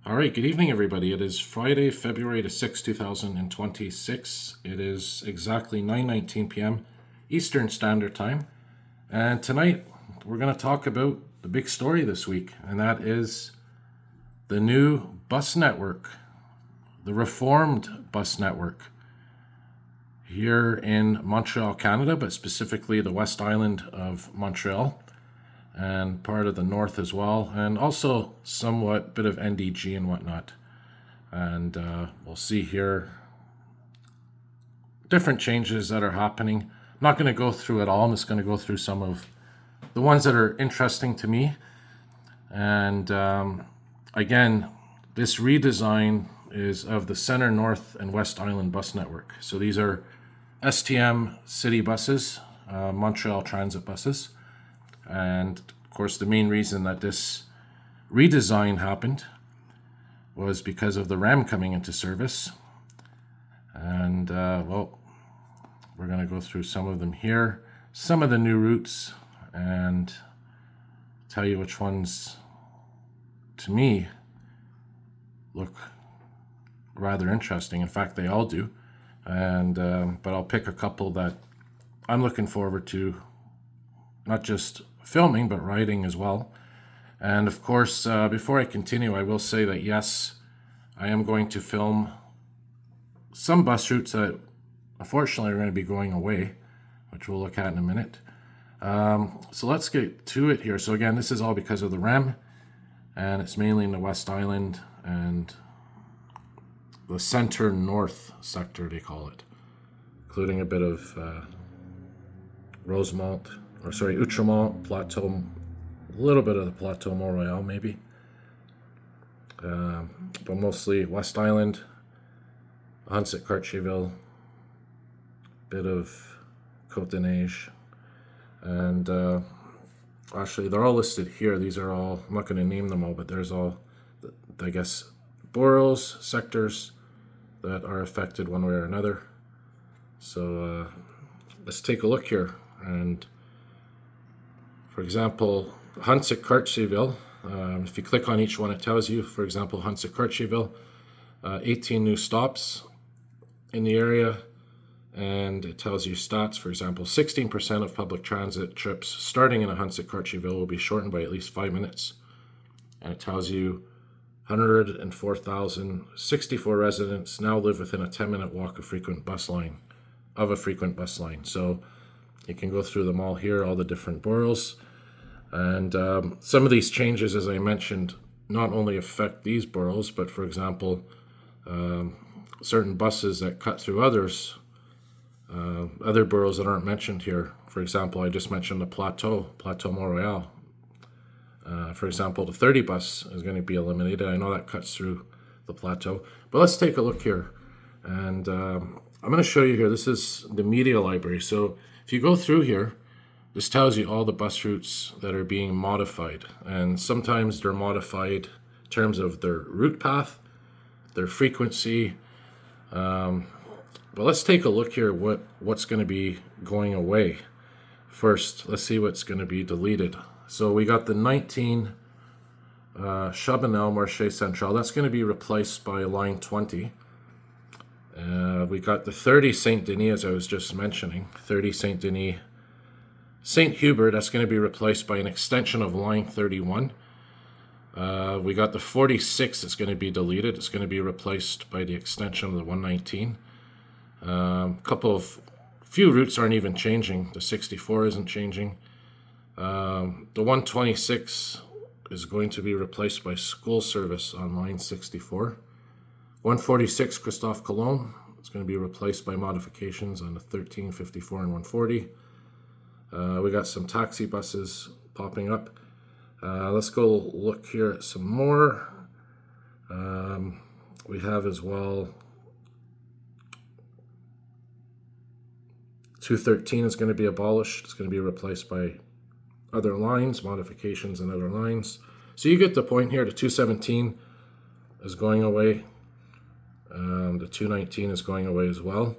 All right, good evening, everybody. It is Friday, February the 6th, 2026. It is exactly 9:19 p.m. Eastern Standard Time. And tonight, we're going to talk about the big story this week, and that is the new bus network, the reformed bus network here in Montreal, Canada, but specifically the West Island of Montreal and part of the north as well, and also somewhat bit of NDG and whatnot. And we'll see here different changes that are happening. I'm not going to go through it all. I'm just going to go through some of the ones that are interesting to me. And again, this redesign is of the Center, North, and West Island bus network. So these are STM city buses, Montreal transit buses. And of course, the main reason that this redesign happened was because of the RAM coming into service. And well, we're going to go through some of them here, some of the new routes, and tell you which ones, to me, look rather interesting. In fact, they all do. And but I'll pick a couple that I'm looking forward to, not just filming, but writing as well. And of course, before I continue, I will say that yes, I am going to film some bus routes that unfortunately are going to be going away, which we'll look at in a minute. So let's get to it here. So again, this is all because of the REM, and it's mainly in the West Island and the Center North sector, they call it, including a bit of Outremont, Plateau, a little bit of the Plateau Montreal maybe, but mostly West Island, Hunsett, Cartierville, bit of Côte de Neige, and actually they're all listed here. These are all, I'm not going to name them all, but there's all, I guess, boroughs, sectors that are affected one way or another. So let's take a look here. And for example, Hunsett, Cartierville, if you click on each one, it tells you, for example, Hunsett, Cartierville, 18 new stops in the area, and it tells you stats. For example, 16% of public transit trips starting in a Hunsett, Cartierville will be shortened by at least 5 minutes. And it tells you 104,064 residents now live within a 10-minute walk of a frequent bus line. So you can go through them all here, all the different boroughs. And some of these changes, as I mentioned, not only affect these boroughs, but for example, certain buses that cut through other boroughs that aren't mentioned here. For example, I just mentioned the Plateau Montreal. For example, the 30 bus is going to be eliminated. I know that cuts through the Plateau. But let's take a look here. And I'm going to show you here. This is the media library. So if you go through here, this tells you all the bus routes that are being modified. And sometimes they're modified in terms of their route path, their frequency. But let's take a look here what's going to be going away. First, let's see what's going to be deleted. So we got the 19 Chabanel-Marché Central. That's going to be replaced by line 20. We got the 30 Saint-Denis, as I was just mentioning. 30 Saint-Denis, St. Hubert, that's going to be replaced by an extension of line 31. We got the 46 that's going to be deleted. It's going to be replaced by the extension of the 119. Few routes aren't even changing. The 64 isn't changing. The 126 is going to be replaced by school service on line 64. 146 Christophe Colomb is going to be replaced by modifications on the 13, 54, and 140. We got some taxi buses popping up. Let's go look here at some more. We have as well 213 is going to be abolished. It's going to be replaced by other lines, modifications and other lines. So you get the point here. The 217 is going away. The 219 is going away as well.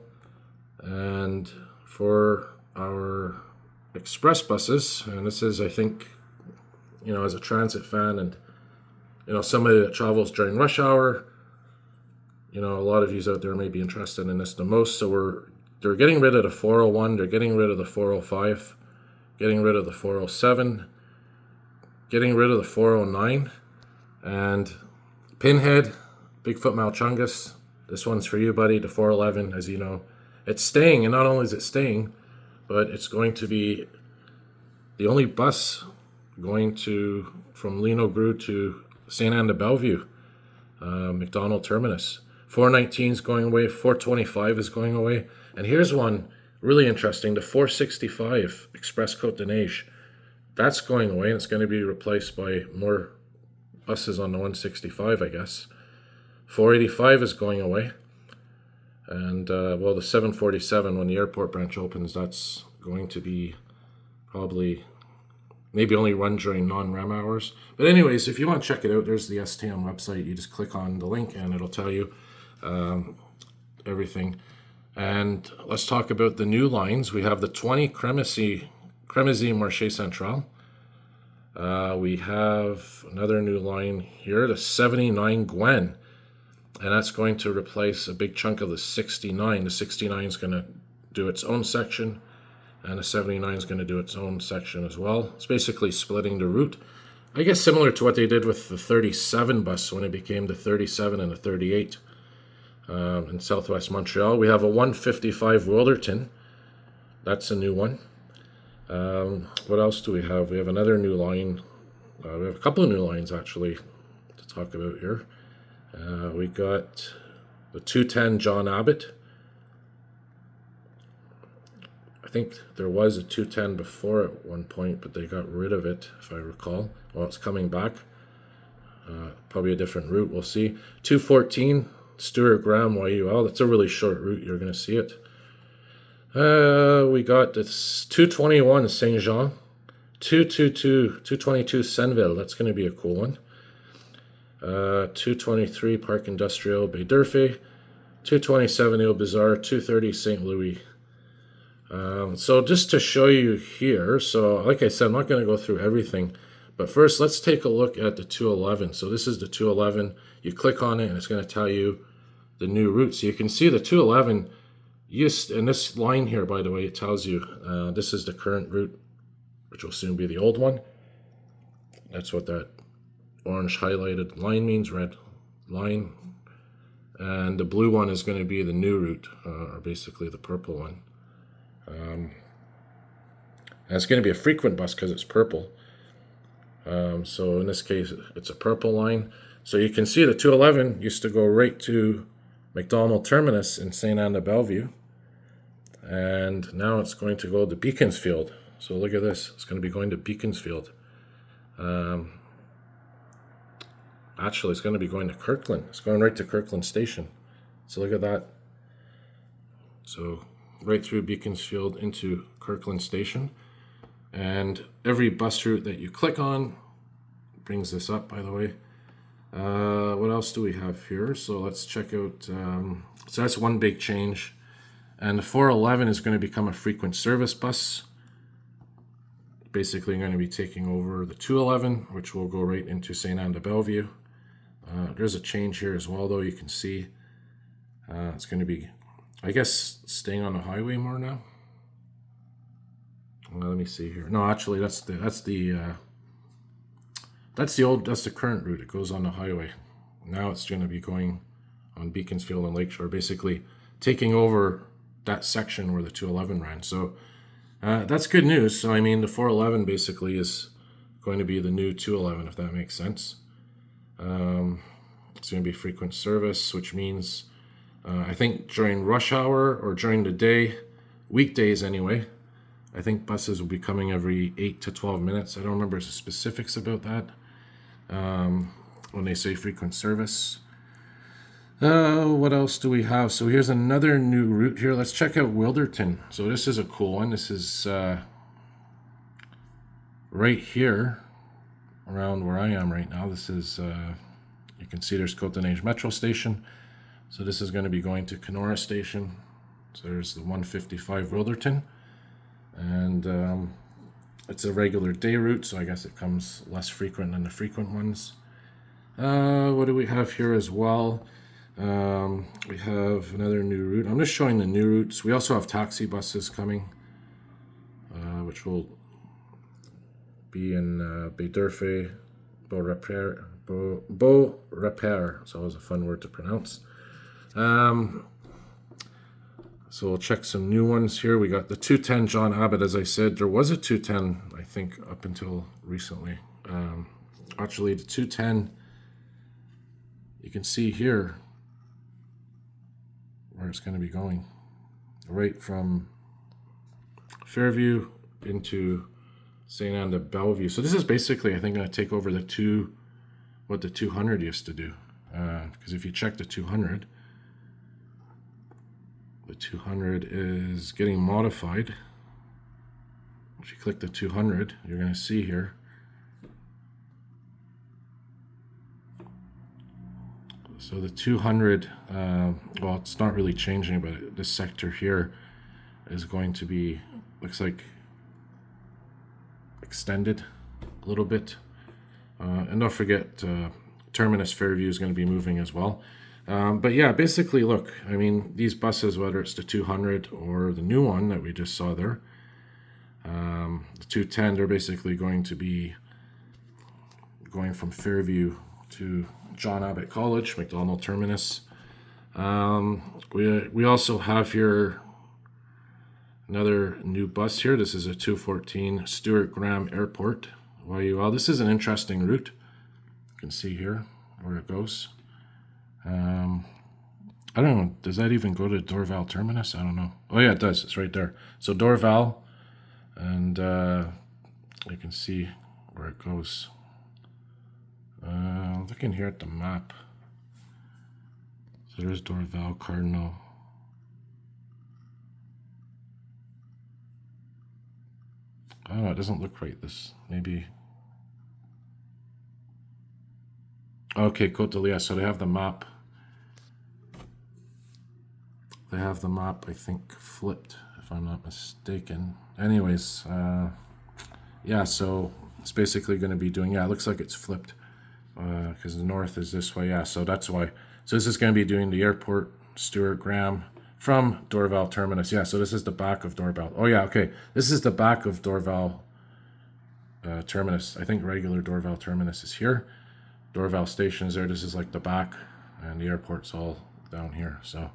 And for our express buses, and this is, I think, as a transit fan and you know, somebody that travels during rush hour, you know, a lot of you out there may be interested in this the most. So they're getting rid of the 401, they're getting rid of the 405, getting rid of the 407, getting rid of the 409, and Pinhead, Bigfoot Malchungus. This one's for you, buddy. The 411, as you know, it's staying, and not only is it staying, but it's going to be the only bus going to from Lino Gru to St. Anne de Bellevue, McDonald Terminus. 419 is going away, 425 is going away, and here's one really interesting, the 465 Express Côte de Neige. That's going away, and it's going to be replaced by more buses on the 165, I guess. 485 is going away, and well, the 747, when the airport branch opens, that's going to be probably maybe only run during non-REM hours. But anyways, if you want to check it out, there's the STM website. You just click on the link and it'll tell you everything. And let's talk about the new lines. We have the 20 Crémazie Marché Central. We have another new line here, the 79 Gwen. And that's going to replace a big chunk of the 69. The 69 is going to do its own section, and the 79 is going to do its own section as well. It's basically splitting the route. I guess similar to what they did with the 37 bus when it became the 37 and the 38 in Southwest Montreal. We have a 155 Wilderton. That's a new one. What else do we have? We have another new line. We have a couple of new lines, actually, to talk about here. We got the 210 John Abbott. I think there was a 210 before at one point, but they got rid of it, if I recall. Well, it's coming back. Probably a different route, we'll see. 214 Stuart Graham YUL. That's a really short route, you're going to see it. We got this 221 Saint Jean. 222 Senville. That's going to be a cool one. 223 Parc Industrial Bay d'Urfé. 227 Ile Bizarre. 230 St. Louis. So just to show you here, so like I said, I'm not going to go through everything, but first let's take a look at the 211. So this is the 211. You click on it and it's going to tell you the new route. So you can see the 211, and this line here, by the way, it tells you this is the current route, which will soon be the old one. That's what that orange highlighted line means, red line. And the blue one is going to be the new route, or basically the purple one. And it's going to be a frequent bus because it's purple. So in this case, it's a purple line. So you can see the 211 used to go right to McDonald Terminus in St. Anne de Bellevue. And now it's going to go to Beaconsfield. So look at this. It's going to be going to Beaconsfield. Actually, it's going to be going to Kirkland. It's going right to Kirkland Station. So look at that. So right through Beaconsfield into Kirkland Station. And every bus route that you click on brings this up, by the way. What else do we have here? So let's check out, so that's one big change. And the 411 is going to become a frequent service bus. Basically going to be taking over the 211, which will go right into St. Anne de Bellevue. There's a change here as well, though. You can see it's going to be, I guess, staying on the highway more now. Well, let me see here. No, actually, that's the current route. It goes on the highway. Now it's going to be going on Beaconsfield and Lakeshore, basically taking over that section where the 211 ran. So that's good news. So I mean, the 411 basically is going to be the new 211, if that makes sense. It's going to be frequent service, which means I think during rush hour or during the day, weekdays anyway, I think buses will be coming every 8 to 12 minutes. I don't remember the specifics about that when they say frequent service. What else do we have? So here's another new route here. Let's check out Wilderton. So this is a cool one. This is right here around where I am right now. This is, you can see there's Côte de Neige Metro Station. So this is going to be going to Kenora Station. So there's the 155 Wilderton. And it's a regular day route, so I guess it comes less frequent than the frequent ones. What do we have here as well? We have another new route. I'm just showing the new routes. We also have taxi buses coming, which will be in Baie-d'Urfé, Beau-Repaire. It's always a fun word to pronounce. So we'll check some new ones here. We got the 210 John Abbott, as I said. There was a 210, I think, up until recently. Actually, the 210, you can see here where it's going to be going. Right from Fairview into St. Anne de Bellevue. So this is basically, I think, going to take over what the 200 used to do. Because if you check the 200 is getting modified. If you click the 200, you're going to see here. So the 200, well, it's not really changing, but this sector here is going to be, looks like, extended a little bit. And don't forget, Terminus Fairview is going to be moving as well. But yeah, basically, look, I mean, these buses, whether it's the 200 or the new one that we just saw there, the 210, they're basically going to be going from Fairview to John Abbott College, McDonald Terminus. We also have here another new bus here. This is a 214 Stuart Graham Airport, YUL. This is an interesting route. You can see here where it goes. I don't know, does that even go to Dorval Terminus? I don't know. Oh yeah, it does. It's right there. So Dorval, and you can see where it goes. Looking here at the map. So there's Dorval, Cardinal. Oh, it doesn't look right. This maybe. Okay, Côte de Liesse. So they have the map. They have the map, I think, flipped, if I'm not mistaken. Anyways, yeah, so it's basically going to be doing, yeah, it looks like it's flipped because the north is this way. Yeah, so that's why. So this is going to be doing the airport, Stuart Graham, from Dorval Terminus. Yeah, so this is the back of Dorval. Oh, yeah, okay. This is the back of Dorval Terminus. I think regular Dorval Terminus is here. Dorval Station is there. This is like the back, and the airport's all down here. So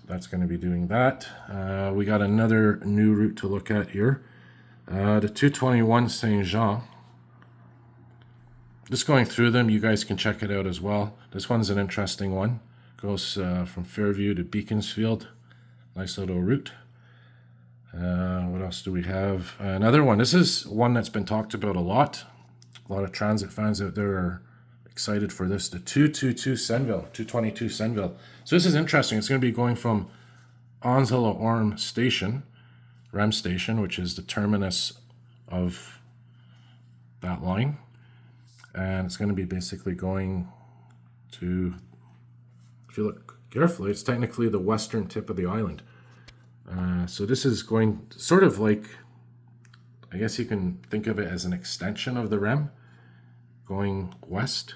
that's going to be doing that. We got another new route to look at here. The 221 Saint Jean. Just going through them, you guys can check it out as well. This one's an interesting one. Goes from Fairview to Beaconsfield. Nice little route. What else do we have? Another one. This is one that's been talked about a lot. A lot of transit fans out there are excited for this. The 222 Senville, 222 Senville. So this is interesting. It's going to be going from Onslow-Orme Station, REM Station, which is the terminus of that line. And it's going to be basically going to, if you look carefully, it's technically the western tip of the island. So this is going sort of like, I guess you can think of it as an extension of the REM going west.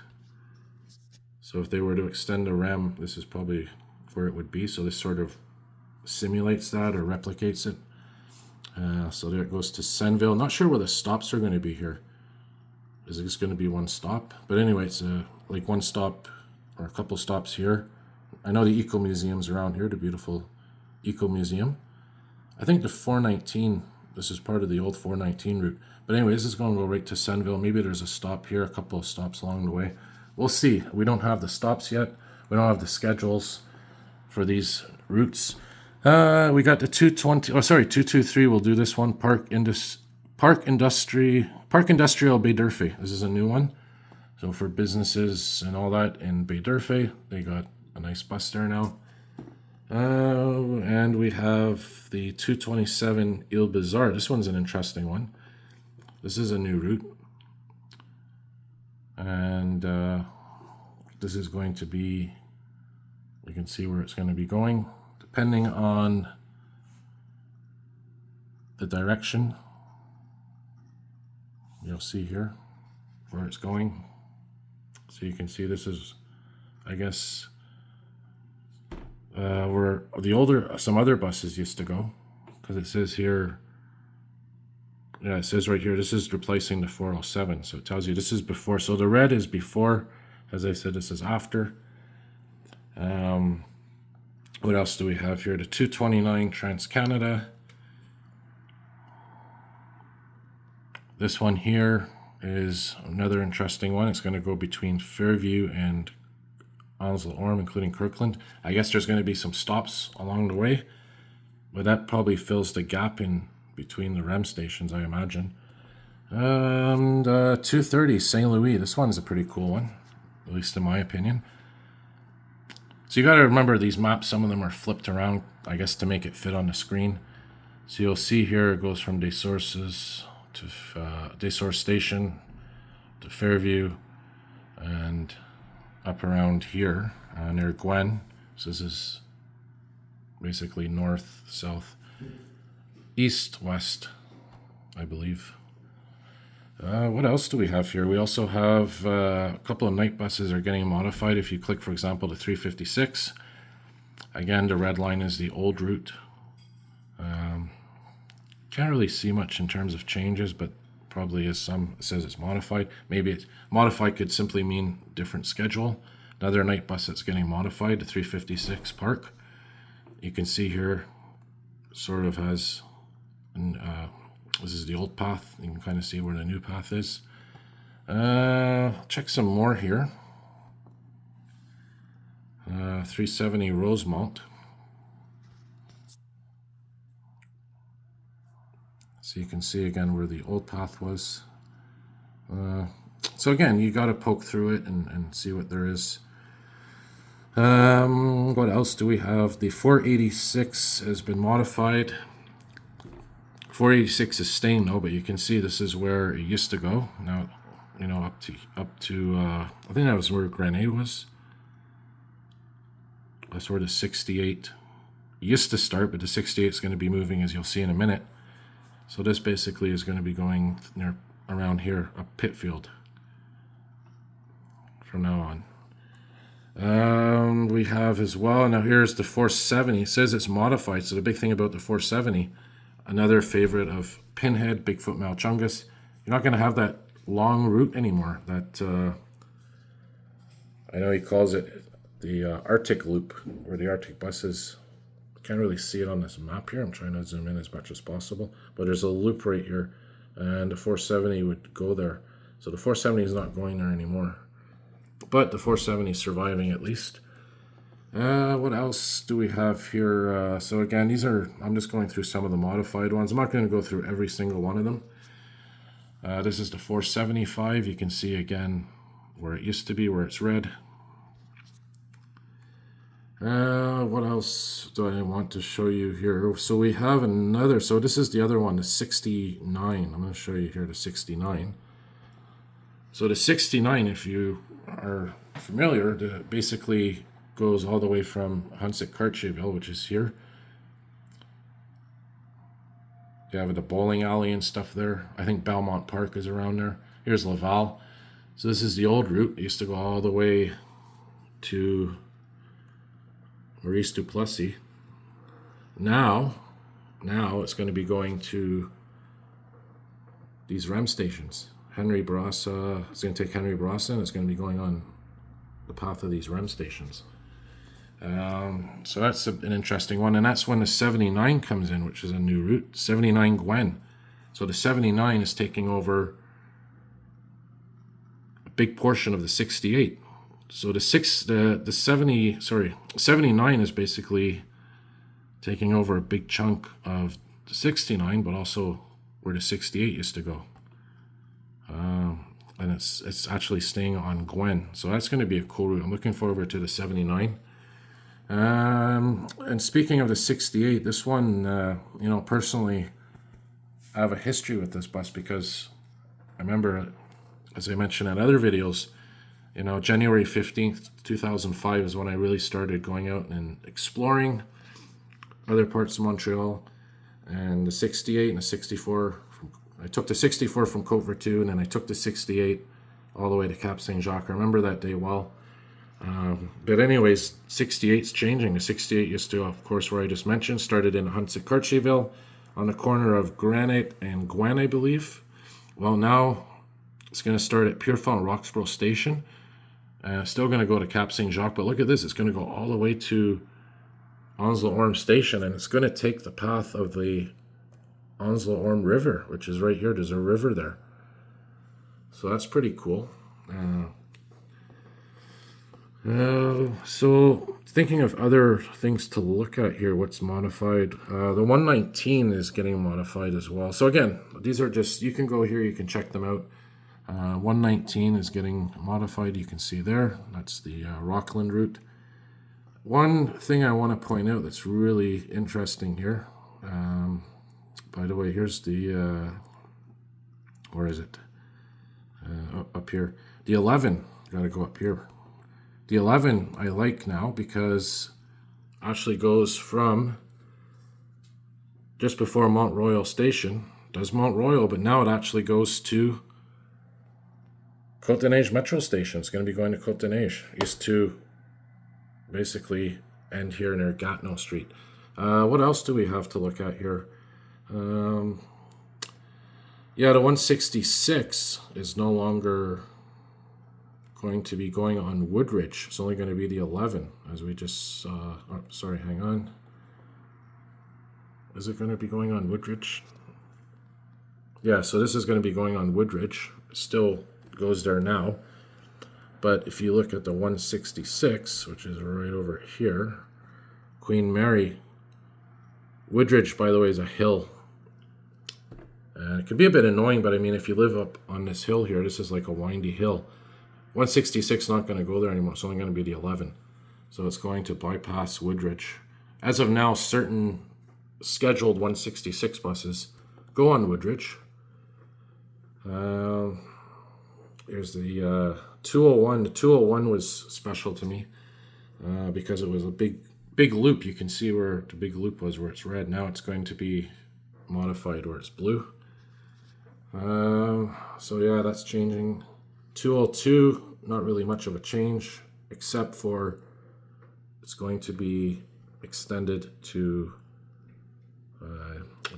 So if they were to extend the REM, this is probably where it would be. So this sort of simulates that or replicates it. So there it goes to Senville. Not sure where the stops are going to be here. Is it just going to be one stop? But anyway, it's like one stop or a couple stops here. I know the Eco Museum's around here, the beautiful Eco Museum. I think the 419, this is part of the old 419 route. But anyway, this is going to go right to Senville. Maybe there's a stop here, a couple of stops along the way. We'll see. We don't have the stops yet. We don't have the schedules for these routes. We got the 223. We'll do this one. Park Industrial Baie-d'Urfé. This is a new one. So for businesses and all that in Baie-d'Urfé, they got a nice bus there now. And we have the 227 Ile Bizarre. This one's an interesting one. This is a new route. And this is going to be, you can see where it's going to be going, depending on the direction. You'll see here where it's going. So you can see this is, I guess, where some other buses used to go, because it says here, yeah, it says right here, this is replacing the 407. So it tells you this is before. So the red is before. As I said, this is after. What else do we have here? The 229 Trans-Canada. This one here is another interesting one. It's going to go between Fairview and Onslow-Orme, including Kirkland. I guess there's going to be some stops along the way, but that probably fills the gap in between the REM stations, I imagine. 230 St. Louis. This one's a pretty cool one, at least in my opinion. So you got to remember these maps, some of them are flipped around, I guess, to make it fit on the screen. So you'll see here it goes from Des Sources to Des Sources Station to Fairview and up around here near Gwen. So this is basically north, south, east, west, I believe. What else do we have here? We also have a couple of night buses are getting modified. If you click, for example, the 356, again, the red line is the old route. Can't really see much in terms of changes, but probably is some. It says it's modified. Maybe it's modified could simply mean different schedule. Another night bus that's getting modified, the 356 Park. You can see here, sort of has, this is the old path. You can kind of see where the new path is. Check some more here. 370 Rosemont. So you can see again where the old path was. So again, you got to poke through it and see what there is. What else do we have? The 486 has been modified. 486 is staying though, but you can see this is where it used to go. Now, you know, up to I think that was where Grenade was. That's where the 68 used to start, but the 68 is going to be moving, as you'll see in a minute. So this basically is going to be going near around here, up Pitfield, from now on. We have as well, now here's the 470. It says it's modified, so the big thing about the 470, another favorite of Pinhead, Bigfoot Malchungus, you're not going to have that long route anymore. That I know he calls it the Arctic Loop, where the Arctic buses, can't really see it on this map here. I'm trying to zoom in as much as possible, but there's a loop right here, and the 470 would go there. So the 470 is not going there anymore, but the 470 is surviving at least. What else do we have here? So again, these are, I'm just going through some of the modified ones. I'm not going to go through every single one of them. This is the 475. You can see again where it used to be, where it's red. What else do I want to show you here? So we have another, so this is the other one, the 69. I'm going to show you here the 69. So the 69, if you are familiar, basically goes all the way from Hunsett-Cartierville, which is here. You have the bowling alley and stuff there. I think Belmont Park is around there. Here's Laval. So this is the old route. It used to go all the way to Maurice Duplessis. Now it's going to be going to these REM stations. Henry Bourassa, it's going to take Henry Bourassa, and it's going to be going on the path of these REM stations. So that's an interesting one, and that's when the 79 comes in, which is a new route, 79 Gwen. So the 79 is taking over a big portion of the 68. So the 79 is basically taking over a big chunk of the 69, but also where the 68 used to go. And it's actually staying on Gwen. So that's going to be a cool route. I'm looking forward to the 79. And speaking of the 68, this one, you know, personally, I have a history with this bus because I remember, as I mentioned in other videos, you know, January 15th, 2005 is when I really started going out and exploring other parts of Montreal. And the 68 and the 64, I took the 64 from Côte Vertu, and then I took the 68 all the way to Cap Saint Jacques. I remember that day well. But anyways, 68's changing. The 68 used to, of course, where I just mentioned, started in Huntsic-Cartierville on the corner of Granite and Gwen, I believe. Well, now it's going to start at Pierrefonds Roxborough Station. Still going to go to Cap Saint Jacques, but look at this. It's going to go all the way to Onslow-Orme Station, and it's going to take the path of the Onslow-Orme River, which is right here. There's a river there. So that's pretty cool. So thinking of other things to look at here, what's modified. The 119 is getting modified as well. So again, these are just, you can go here, you can check them out. 119 is getting modified, you can see there. That's the Rockland route. One thing I want to point out that's really interesting here. By the way, here's the, where is it? Up here. The 11, got to go up here. The 11 I like now because actually goes from just before Mont Royal Station, does Mont Royal, but now it actually goes to Côte-des-Neiges Metro Station. It's going to be going to Côte-des-Neiges. Used to basically end here near Gatineau Street. What else do we have to look at here? Yeah, the 166 is no longer going to be going on Woodridge. It's only going to be the 11, as we just saw. Oh, sorry, hang on. Is it going to be going on Woodridge? Yeah, so this is going to be going on Woodridge. Still goes there now. But if you look at the 166, which is right over here, Queen Mary, Woodridge, by the way, is a hill. It could be a bit annoying, but I mean, if you live up on this hill here, this is like a windy hill. 166 not going to go there anymore. It's only going to be the 11. So it's going to bypass Woodridge. As of now, certain scheduled 166 buses go on Woodridge. Here's the 201. The 201 was special to me because it was a big loop. You can see where the big loop was, where it's red. Now it's going to be modified where it's blue. So yeah, that's changing. 202, not really much of a change, except for it's going to be extended to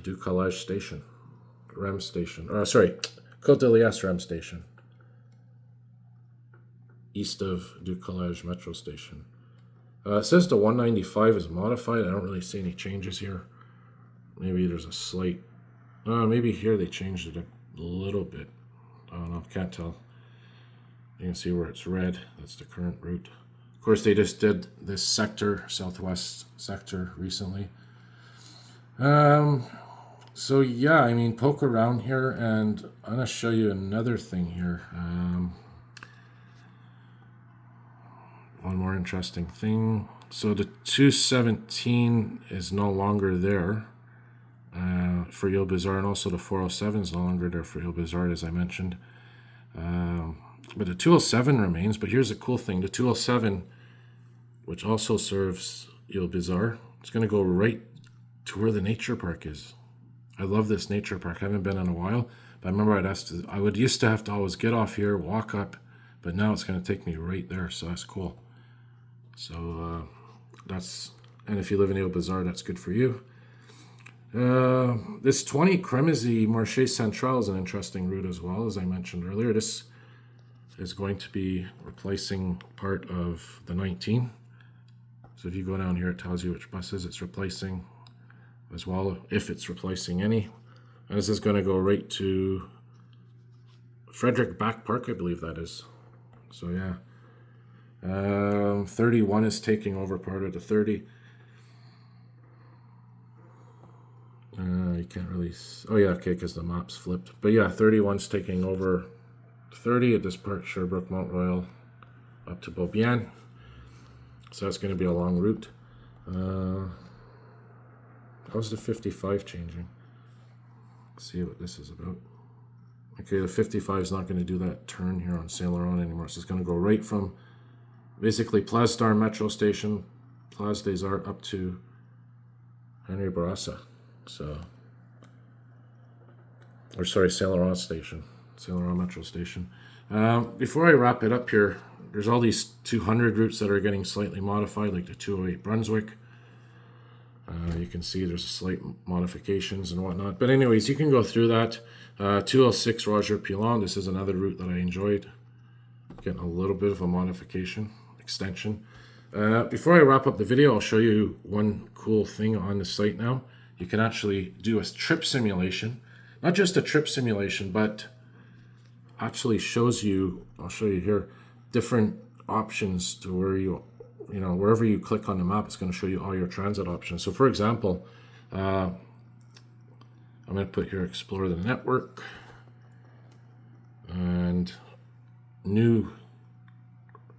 Du Collège Station, REM Station. Sorry, Côte de Liesse REM Station, east of Du Collège Metro Station. It says the 195 is modified. I don't really see any changes here. Maybe there's a slight. Maybe here they changed it a little bit. I don't know. Can't tell. You can see where it's red. That's the current route. Of course, they just did this sector, southwest sector, recently. So yeah, I mean, poke around here, and I'm gonna show you another thing here. One more interesting thing. So the 217 is no longer there for Ile Bizarre, and also the 407 is no longer there for Ile Bizarre, as I mentioned. But the 207 remains. But here's the cool thing: the 207, which also serves Ile Bizarre, it's going to go right to where the nature park is. I love this nature park. I haven't been in a while, but I remember I would used to have to always get off here, walk up, but now it's going to take me right there. So that's cool. So and if you live in Ile Bizarre, that's good for you. This 20 Crémazie Marché Central is an interesting route as well, as I mentioned earlier. This is going to be replacing part of the 19. So if you go down here, it tells you which buses it's replacing as well, if it's replacing any. And this is going to go right to Frederick Back Park, I believe that is. So yeah. 31 is taking over part of the 30. You can't really. Oh yeah, okay, because the map's flipped. But yeah, 31's taking over 30 at this part, Sherbrooke, Mont Royal, up to Beaubien. So that's going to be a long route. How's the 55 changing? Let's see what this is about. Okay, the 55 is not going to do that turn here on Saint Laurent anymore. So it's going to go right from basically Place d'Arts Metro Station, Place des Arts, up to Henry Bourassa. So, or sorry, Saint Laurent Station, Saint Laurent Metro Station. Before I wrap it up here, there's all these 200 routes that are getting slightly modified, like the 208 Brunswick. You can see there's slight modifications and whatnot. But anyways, you can go through that. 206 Roger Pilon, this is another route that I enjoyed. Getting a little bit of a modification, extension. Before I wrap up the video, I'll show you one cool thing on the site now. You can actually do a trip simulation. Not just a trip simulation, but actually shows you, I'll show you here, different options to where wherever you click on the map, it's going to show you all your transit options. So for example, I'm going to put here explore the network and new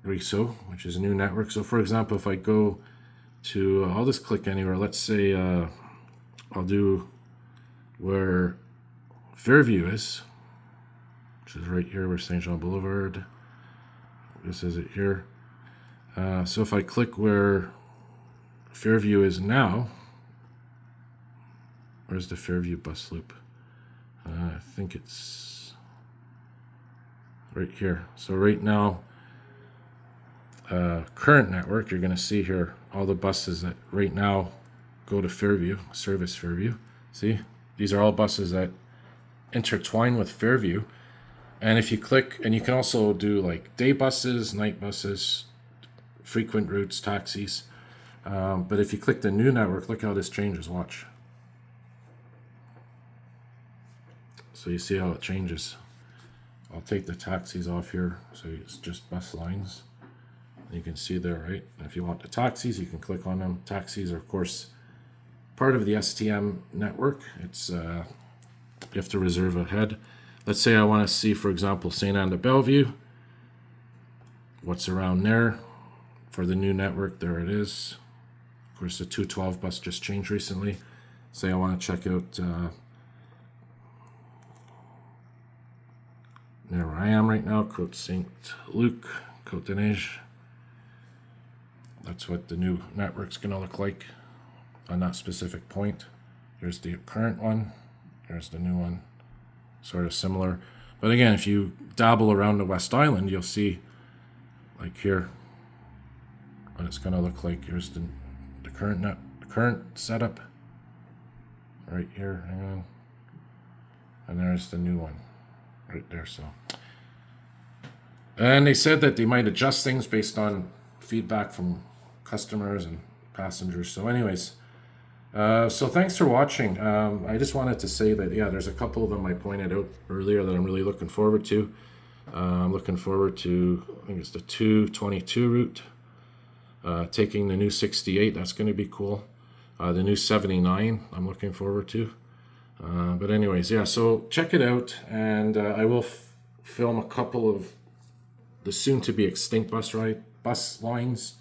RESO, which is new network. So for example, if I go to, I'll just click anywhere. Let's say I'll do where Fairview is, which is right here where St. Jean Boulevard. This is it here. So if I click where Fairview is now, where's the Fairview bus loop? I think it's right here. So right now, current network, you're going to see here all the buses that right now go to Fairview, service Fairview. See, these are all buses that intertwine with Fairview. And if you click, and you can also do like day buses, night buses, frequent routes, taxis. But if you click the new network, look how this changes, watch. So you see how it changes. I'll take the taxis off here, so it's just bus lines. You can see there, right? And if you want the taxis, you can click on them. Taxis are, of course, part of the STM network. It's you have to reserve ahead. Let's say I want to see, for example, St. Anne de Bellevue. What's around there for the new network? There it is. Of course, the 212 bus just changed recently. Say I want to check out there where I am right now, Côte Saint Luc, Côte des Neiges. That's what the new network's going to look like on that specific point. Here's the current one. Here's the new one. Sort of similar. But again, if you dabble around the West Island, you'll see, like here, what it's going to look like. Here's the current setup. Right here, hang on. And there's the new one. Right there, so. And they said that they might adjust things based on feedback from customers and passengers. So anyways, so thanks for watching. I just wanted to say that, yeah, there's a couple of them I pointed out earlier that I'm really looking forward to. I'm looking forward to, I think it's the 222 route, taking the new 68, that's going to be cool. The new 79, I'm looking forward to. But anyways, yeah, so check it out, and I will film a couple of the soon-to-be extinct bus lines,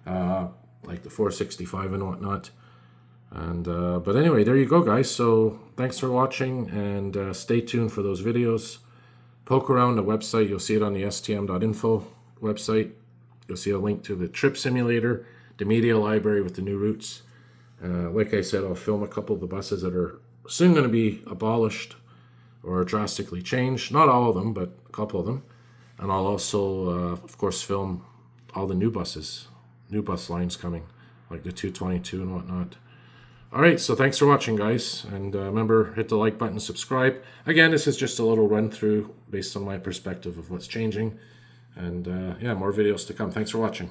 like the 465 and whatnot. And but anyway, there you go, guys. So thanks for watching, and stay tuned for those videos. Poke around the website. You'll see it on the stm.info website. You'll see a link to the trip simulator, the media library with the new routes. Like I said, I'll film a couple of the buses that are soon going to be abolished or drastically changed. Not all of them, but a couple of them. And I'll also, of course, film all the new buses, new bus lines coming, like the 222 and whatnot. All right, so thanks for watching, guys. And remember, hit the like button, subscribe. Again, this is just a little run through based on my perspective of what's changing. And yeah, more videos to come. Thanks for watching.